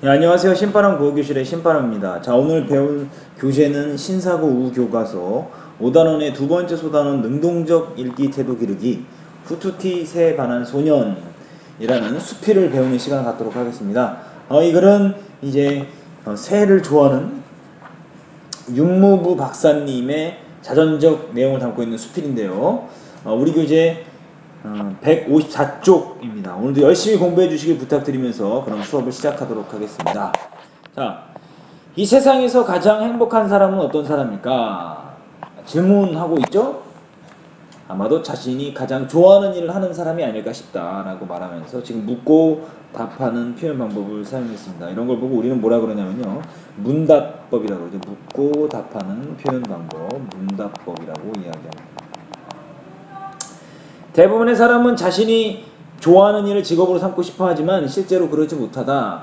네, 안녕하세요. 신바람 구호교실의 신바람입니다. 자, 오늘 배울 교재는 신사고 우교과서 5단원의 두 번째 소단원 능동적 읽기 태도 기르기 후투티 새에 반한 소년이라는 수필을 배우는 시간을 갖도록 하겠습니다. 이 글은 이제 새를 좋아하는 윤무부 박사님의 자전적 내용을 담고 있는 수필인데요. 우리 교재 154쪽입니다. 오늘도 열심히 공부해 주시길 부탁드리면서 그럼 수업을 시작하도록 하겠습니다. 자, 이 세상에서 가장 행복한 사람은 어떤 사람일까? 질문하고 있죠? 아마도 자신이 가장 좋아하는 일을 하는 사람이 아닐까 싶다라고 말하면서 지금 묻고 답하는 표현 방법을 사용했습니다. 이런 걸 보고 우리는 뭐라 그러냐면요, 문답법이라고 그러죠. 묻고 답하는 표현 방법, 문답법이라고 이야기합니다. 대부분의 사람은 자신이 좋아하는 일을 직업으로 삼고 싶어 하지만 실제로 그러지 못하다.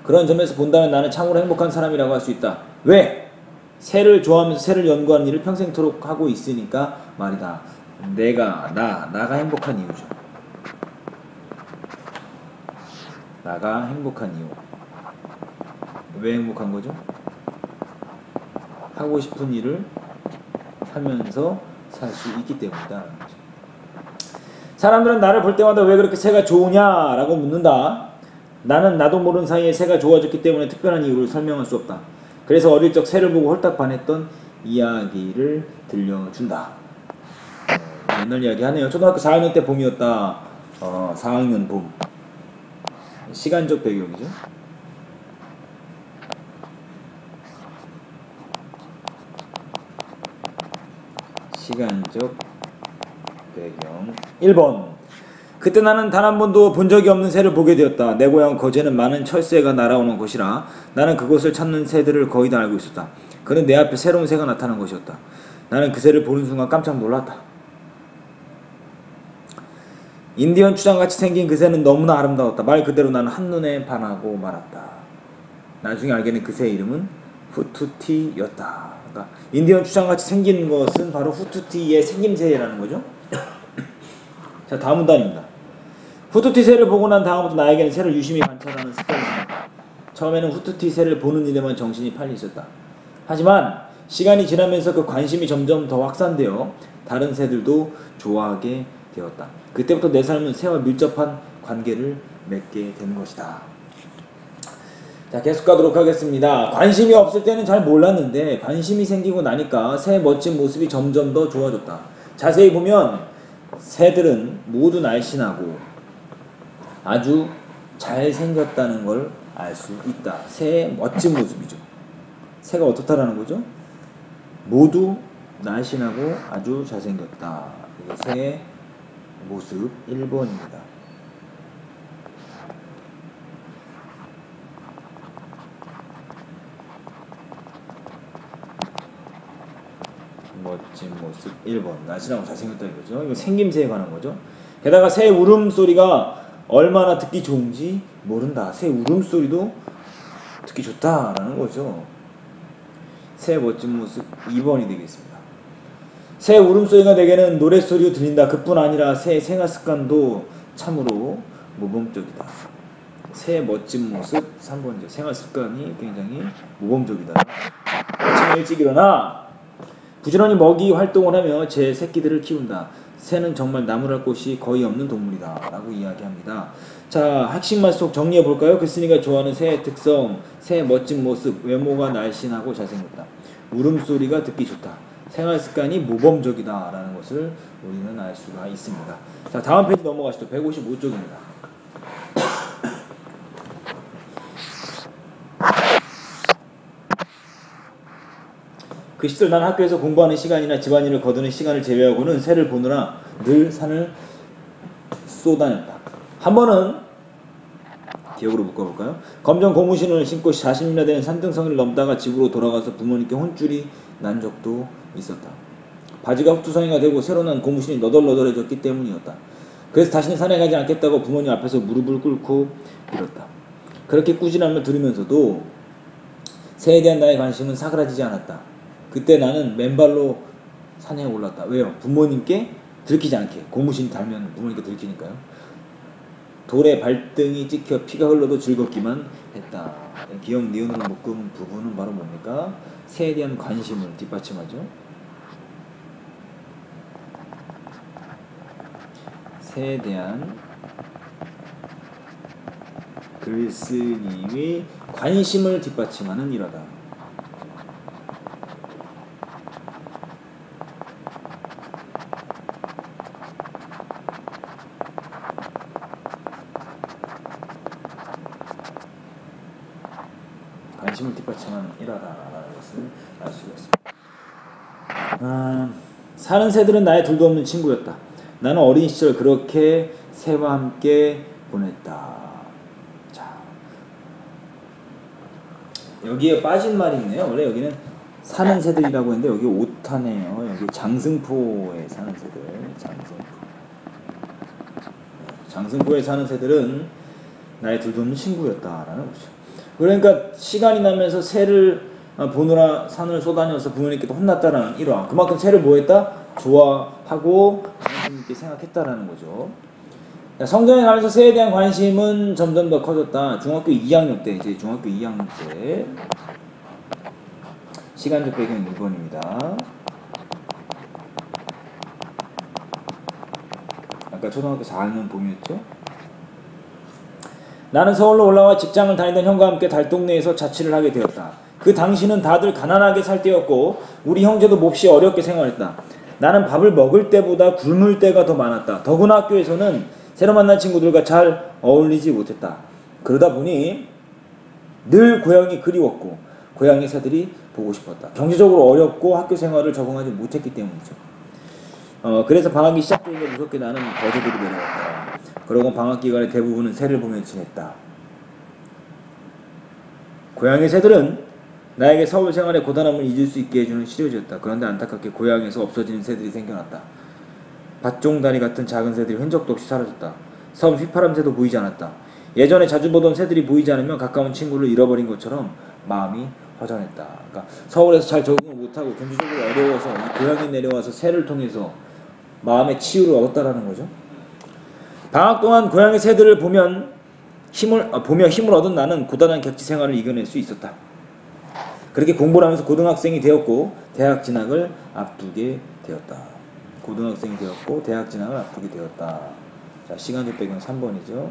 그런 점에서 본다면 나는 참으로 행복한 사람이라고 할 수 있다. 왜? 새를 좋아하면서 새를 연구하는 일을 평생토록 하고 있으니까 말이다. 나가 행복한 이유죠. 나가 행복한 이유. 왜 행복한 거죠? 하고 싶은 일을 하면서 살 수 있기 때문이다. 사람들은 나를 볼 때마다 왜 그렇게 새가 좋으냐라고 묻는다. 나는 나도 모르는 사이에 새가 좋아졌기 때문에 특별한 이유를 설명할 수 없다. 그래서 어릴 적 새를 보고 홀딱 반했던 이야기를 들려준다. 옛날 이야기 하네요. 초등학교 4학년 때 봄이었다. 4학년 봄. 시간적 배경이죠. 시간적 배경 1번. 그때 나는 단 한 번도 본 적이 없는 새를 보게 되었다. 내 고향 거제는 많은 철새가 날아오는 곳이라 나는 그곳을 찾는 새들을 거의 다 알고 있었다. 그는 내 앞에 새로운 새가 나타난 것이었다. 나는 그 새를 보는 순간 깜짝 놀랐다. 인디언 추장같이 생긴 그 새는 너무나 아름다웠다. 말 그대로 나는 한눈에 반하고 말았다. 나중에 알게 된 그 새의 이름은 후투티였다. 그러니까 인디언 추장같이 생긴 것은 바로 후투티의 생김새라는 거죠. 자, 다음 문단입니다. 후투티 새를 보고 난 다음부터 나에게는 새를 유심히 관찰하는 습관이 생겼다. 처음에는 후투티 새를 보는 일에만 정신이 팔려 있었다. 하지만 시간이 지나면서 그 관심이 점점 더 확산되어 다른 새들도 좋아하게 되었다. 그때부터 내 삶은 새와 밀접한 관계를 맺게 되는 것이다. 자, 계속 가도록 하겠습니다. 관심이 없을 때는 잘 몰랐는데 관심이 생기고 나니까 새의 멋진 모습이 점점 더 좋아졌다. 자세히 보면 새들은 모두 날씬하고 아주 잘생겼다는 걸 알 수 있다. 새의 멋진 모습이죠. 새가 어떻다라는 거죠? 모두 날씬하고 아주 잘생겼다. 이게 새의 모습 1번입니다. 멋진 모습 1번. 날씬하고 잘생겼다 이거죠. 이거 생김새에 관한 거죠. 게다가 새 울음소리가 얼마나 듣기 좋은지 모른다. 새 울음소리도 듣기 좋다라는 거죠. 새 멋진 모습 2번이 되겠습니다. 새 울음소리가 내게는 노랫소리로 들린다. 그뿐 아니라 새 생활 습관도 참으로 모범적이다. 새 멋진 모습 3번이죠. 생활 습관이 굉장히 모범적이다. 아침에 일찍 일어나 부지런히 먹이 활동을 하며 제 새끼들을 키운다. 새는 정말 나무랄 곳이 거의 없는 동물이다 라고 이야기합니다. 자, 핵심만 속 정리해볼까요? 글쓴이가 좋아하는 새의 특성, 새의 멋진 모습, 외모가 날씬하고 잘생겼다, 울음소리가 듣기 좋다, 생활습관이 모범적이다 라는 것을 우리는 알 수가 있습니다. 자, 다음 페이지 넘어가시죠. 155쪽입니다. 그 시절 난 학교에서 공부하는 시간이나 집안일을 거두는 시간을 제외하고는 새를 보느라 늘 산을 쏘다녔다. 한 번은 기억으로 묶어볼까요? 검정 고무신을 신고 40m나 되는 산등성이를 넘다가 집으로 돌아가서 부모님께 혼쭐이 난 적도 있었다. 바지가 흑투성이가 되고 새로 난 고무신이 너덜너덜해졌기 때문이었다. 그래서 다시는 산에 가지 않겠다고 부모님 앞에서 무릎을 꿇고 빌었다. 그렇게 꾸준함을 들으면서도 새에 대한 나의 관심은 사그라지지 않았다. 그때 나는 맨발로 산에 올랐다. 왜요? 부모님께 들키지 않게. 고무신 달면 부모님께 들키니까요. 돌에 발등이 찍혀 피가 흘러도 즐겁기만 했다. 기억 니은으로 묶은 부분은 바로 뭡니까? 새에 대한 관심을 뒷받침하죠. 새에 대한 글쓴이의 관심을 뒷받침하는 일어다. 관심을 뒷받침하는 일화다라는 것을 알 수가 있습니다. 사는 새들은 나의 둘도 없는 친구였다. 나는 어린 시절 그렇게 새와 함께 보냈다. 자, 여기에 빠진 말이 있네요. 원래 여기는 사는 새들이라고 했는데 여기 오타네요. 여기 장승포에 사는 새들. 장승포에 사는 새들은 나의 둘도 없는 친구였다라는 거죠. 그러니까 시간이 나면서 새를 보느라 산을 쏘다녀서 부모님께도 혼났다라는 일화. 그만큼 새를 뭐했다? 좋아하고 관심 있게 생각했다라는 거죠. 성장해 가면서 새에 대한 관심은 점점 더 커졌다. 중학교 2학년 때, 이제 중학교 2학년 때 시간적 배경은 6번입니다. 아까 초등학교 4학년 봄이었죠. 나는 서울로 올라와 직장을 다니던 형과 함께 달동네에서 자취를 하게 되었다. 그 당시는 다들 가난하게 살 때였고 우리 형제도 몹시 어렵게 생활했다. 나는 밥을 먹을 때보다 굶을 때가 더 많았다. 더구나 학교에서는 새로 만난 친구들과 잘 어울리지 못했다. 그러다 보니 늘 고향이 그리웠고 고향의 새들이 보고 싶었다. 경제적으로 어렵고 학교 생활을 적응하지 못했기 때문이죠. 그래서 방학이 시작되기가 무섭게 나는 거제도로 내려왔다. 그러고 방학 기간에 대부분은 새를 보며 지냈다. 고향의 새들은 나에게 서울 생활의 고단함을 잊을 수 있게 해주는 시료지였다. 그런데 안타깝게 고향에서 없어지는 새들이 생겨났다. 밭종다리 같은 작은 새들이 흔적도 없이 사라졌다. 섬 휘파람새도 보이지 않았다. 예전에 자주 보던 새들이 보이지 않으면 가까운 친구를 잃어버린 것처럼 마음이 허전했다. 그러니까 서울에서 잘 적응을 못하고 경제적으로 어려워서 고향에 내려와서 새를 통해서 마음의 치유를 얻었다라는 거죠. 방학 동안 고향의 새들을 보며 힘을 얻은 나는 고단한 객지 생활을 이겨낼 수 있었다. 그렇게 공부를 하면서 고등학생이 되었고 대학 진학을 앞두게 되었다. 고등학생이 되었고 대학 진학을 앞두게 되었다. 자, 시간적 배경 3번이죠.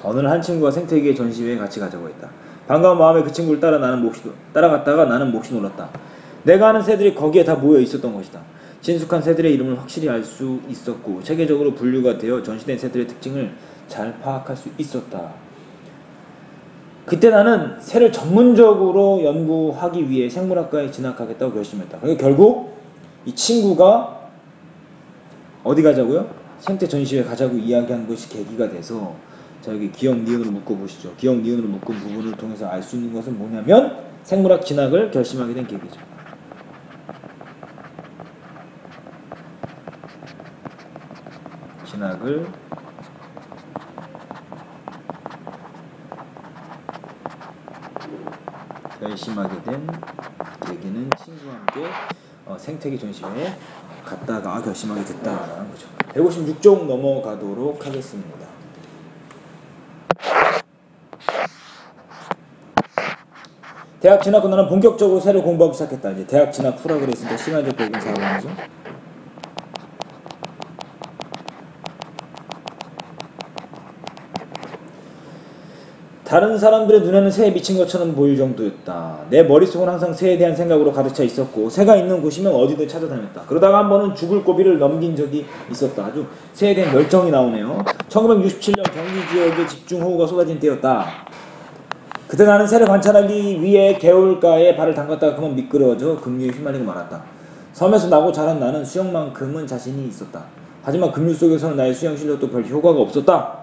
어느 날 한 친구가 생태계 전시회에 같이 가자고 했다. 반가운 마음에 그 친구를 따라갔다가 나는 몹시 놀랐다. 내가 아는 새들이 거기에 다 모여 있었던 것이다. 친숙한 새들의 이름을 확실히 알 수 있었고 체계적으로 분류가 되어 전시된 새들의 특징을 잘 파악할 수 있었다. 그때 나는 새를 전문적으로 연구하기 위해 생물학과에 진학하겠다고 결심했다. 그러니까 결국 이 친구가 어디 가자고요? 생태 전시회 가자고 이야기한 것이 계기가 돼서 자, 여기 기억 니은으로 묶어보시죠. 기억 니은으로 묶은 부분을 통해서 알 수 있는 것은 뭐냐면 생물학 진학을 결심하게 된 계기죠. 진학을 결심하게 된 계기는 친구와 함께 생태계 전시회에 갔다가 결심하게 됐다라는 거죠. 156쪽 넘어가도록 하겠습니다. 대학 진학 후 나는 본격적으로 새를 공부하기 시작했다. 이제 대학 진학 후라 그랬으니까 시간적 배경 4번이죠. 다른 사람들의 눈에는 새에 미친 것처럼 보일 정도였다. 내 머릿속은 항상 새에 대한 생각으로 가득 차 있었고 새가 있는 곳이면 어디든 찾아다녔다. 그러다가 한 번은 죽을 고비를 넘긴 적이 있었다. 아주 새에 대한 열정이 나오네요. 1967년 경기 지역에 집중호우가 쏟아진 때였다. 그때 나는 새를 관찰하기 위해 개울가에 발을 담갔다가 그만 미끄러져 급류에 휘말리고 말았다. 섬에서 나고 자란 나는 수영만큼은 자신이 있었다. 하지만 급류 속에서는 나의 수영 실력도 별 효과가 없었다.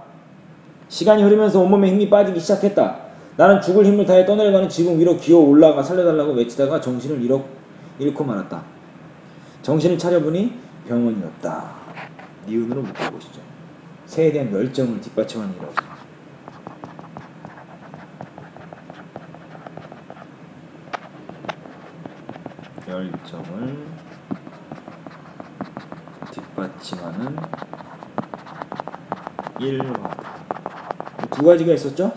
시간이 흐르면서 온몸에 힘이 빠지기 시작했다. 나는 죽을 힘을 다해 떠내려가는 지붕 위로 기어 올라가 살려달라고 외치다가 정신을 잃고 말았다. 정신을 차려보니 병원이었다. 니은으로 묶어보시죠. 새에 대한 열정을 뒷받침하는 일화죠. 열정을 뒷받침하는 일화다. 두 가지가 있었죠?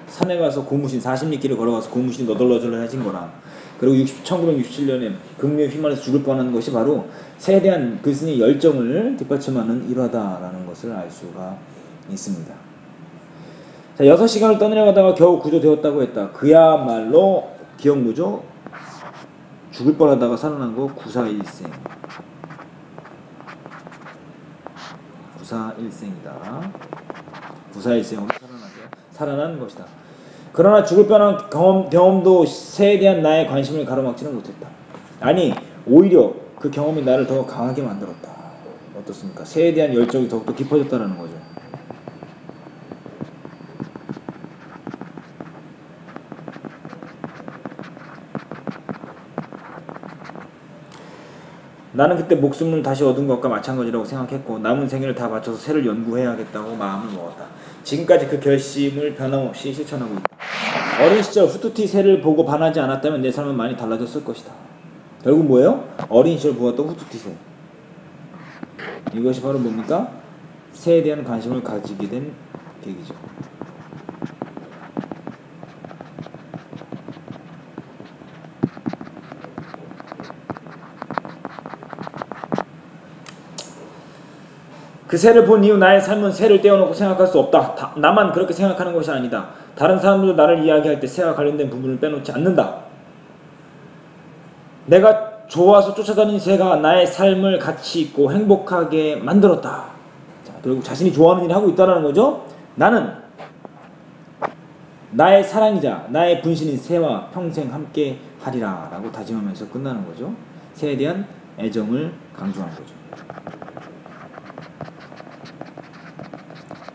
산에 가서 고무신 40리길을 걸어가서 고무신이 너덜너덜해진 거랑, 그리고 1967년에 금류에 휘말려서 죽을 뻔한 것이 바로 새에 대한 글쓴이의 열정을 뒷받침하는 일화다라는 것을 알 수가 있습니다. 자, 6시간을 떠내려가다가 겨우 구조되었다고 했다. 그야말로 기억무죠? 죽을 뻔하다가 살아난 거 구사일생. 구사일생이다. 구사일생으로 살아난 것이다. 그러나 죽을 뻔한 경험도 새에 대한 나의 관심을 가로막지는 못했다. 아니, 오히려 그 경험이 나를 더 강하게 만들었다. 어떻습니까? 새에 대한 열정이 더욱더 깊어졌다는 거죠. 나는 그때 목숨을 다시 얻은 것과 마찬가지라고 생각했고 남은 생애를 다 바쳐서 새를 연구해야겠다고 마음을 먹었다. 지금까지 그 결심을 변함없이 실천하고 있다. 어린 시절 후투티 새를 보고 반하지 않았다면 내 삶은 많이 달라졌을 것이다. 결국 뭐예요? 어린 시절 보았던 후투티 새. 이것이 바로 뭡니까? 새에 대한 관심을 가지게 된 계기죠. 그 새를 본 이후 나의 삶은 새를 떼어놓고 생각할 수 없다. 나만 그렇게 생각하는 것이 아니다. 다른 사람들도 나를 이야기할 때 새와 관련된 부분을 빼놓지 않는다. 내가 좋아서 쫓아다닌 새가 나의 삶을 가치 있고 행복하게 만들었다. 자, 결국 자신이 좋아하는 일을 하고 있다는 거죠. 나는 나의 사랑이자 나의 분신인 새와 평생 함께 하리라 라고 다짐하면서 끝나는 거죠. 새에 대한 애정을 강조하는 거죠.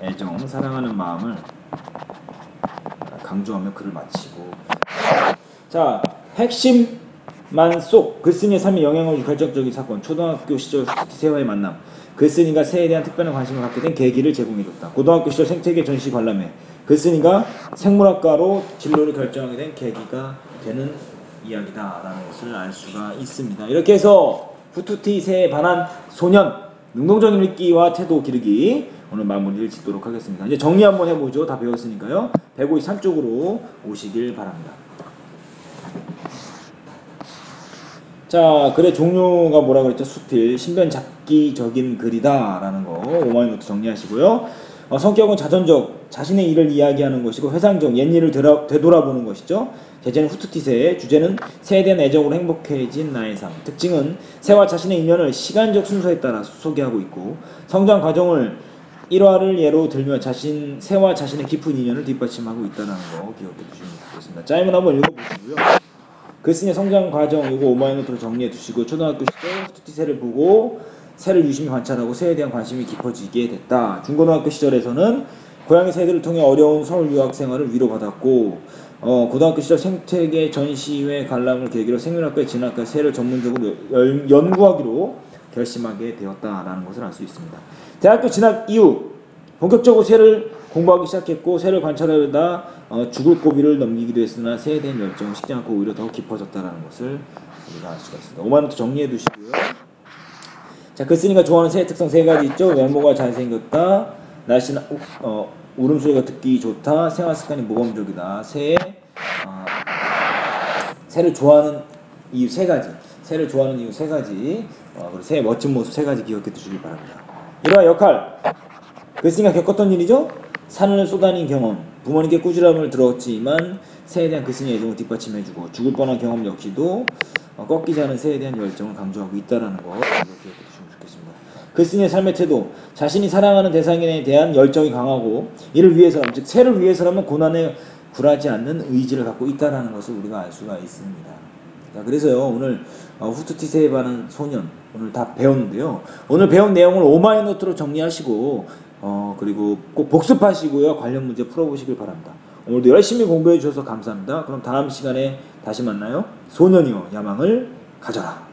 애정, 사랑하는 마음을 강조하며 글을 마치고, 자, 핵심만 쏙 글쓴이의 삶에 영향을 준 결정적인 사건. 초등학교 시절 후투티 새와의 만남. 글쓴이가 새에 대한 특별한 관심을 갖게 된 계기를 제공해줬다. 고등학교 시절 생태계 전시 관람회. 글쓴이가 생물학과로 진로를 결정하게 된 계기가 되는 이야기다라는 것을 알 수가 있습니다. 이렇게 해서 후투티 새에 반한 소년, 능동적인 읽기와 태도 기르기 오늘 마무리를 짓도록 하겠습니다. 이제 정리 한번 해보죠. 다 배웠으니까요. 153쪽으로 오시길 바랍니다. 자, 글의 종류가 뭐라 그랬죠? 수필, 신변 잡기적인 글이다 라는 거 오마이노트 정리하시고요. 성격은 자전적, 자신의 일을 이야기하는 것이고, 회상적, 옛일을 되돌아보는 것이죠. 제재는 후투티새, 주제는 새에 대한 애정으로 행복해진 나의 삶. 특징은 새와 자신의 인연을 시간적 순서에 따라 소개하고 있고, 성장 과정을 1화를 예로 들며 새와 자신의 깊은 인연을 뒷받침하고 있다는 거 기억해 두시면 좋겠습니다. 짧은 한번 읽어보시고요. 글쓴이의 성장 과정 이거 오마이노트로 정리해 두시고, 초등학교 시절 후투티새를 보고 새를 유심히 관찰하고 새에 대한 관심이 깊어지게 됐다. 중고등학교 시절에서는 고향의 새들을 통해 어려운 서울 유학 생활을 위로받았고, 고등학교 시절 생태계 전시회 관람을 계기로 생물학과에 진학해 새를 전문적으로 연구하기로 결심하게 되었다라는 것을 알 수 있습니다. 대학교 진학 이후 본격적으로 새를 공부하기 시작했고, 새를 관찰하다 죽을 고비를 넘기기도 했으나 새에 대한 열정은 식지 않고 오히려 더 깊어졌다는 것을 우리가 알 수가 있습니다. 5만원부터 정리해 두시고요. 자, 글쓴이가 좋아하는 새의 특성 3가지 있죠. 외모가 잘생겼다, 날씨나 울음소리가 듣기 좋다, 생활습관이 모범적이다. 새를 좋아하는 이유 3가지, 새를 좋아하는 이유 3가지, 그리고 새의 멋진 모습 3가지 기억해 두시길 바랍니다. 이러한 역할, 글쓴이가 겪었던 일이죠. 산을 쏘다닌 경험, 부모님께 꾸지람을 들었지만 새에 대한 글쓴이의 애정을 뒷받침해주고, 죽을 뻔한 경험 역시도 꺾이지 않은 새에 대한 열정을 강조하고 있다는 거 기억해 두시면 좋겠습니다. 글쓴이의 삶의 태도, 자신이 사랑하는 대상에 대한 열정이 강하고, 이를 위해서라면, 즉 새를 위해서라면 고난에 굴하지 않는 의지를 갖고 있다는 것을 우리가 알 수가 있습니다. 자, 그래서요, 오늘 후투티새에 반한 소년 오늘 다 배웠는데요. 오늘 배운 내용을 오마이노트로 정리하시고 그리고 꼭 복습하시고요. 관련 문제 풀어보시길 바랍니다. 오늘도 열심히 공부해 주셔서 감사합니다. 그럼 다음 시간에 다시 만나요. 소년이여 야망을 가져라.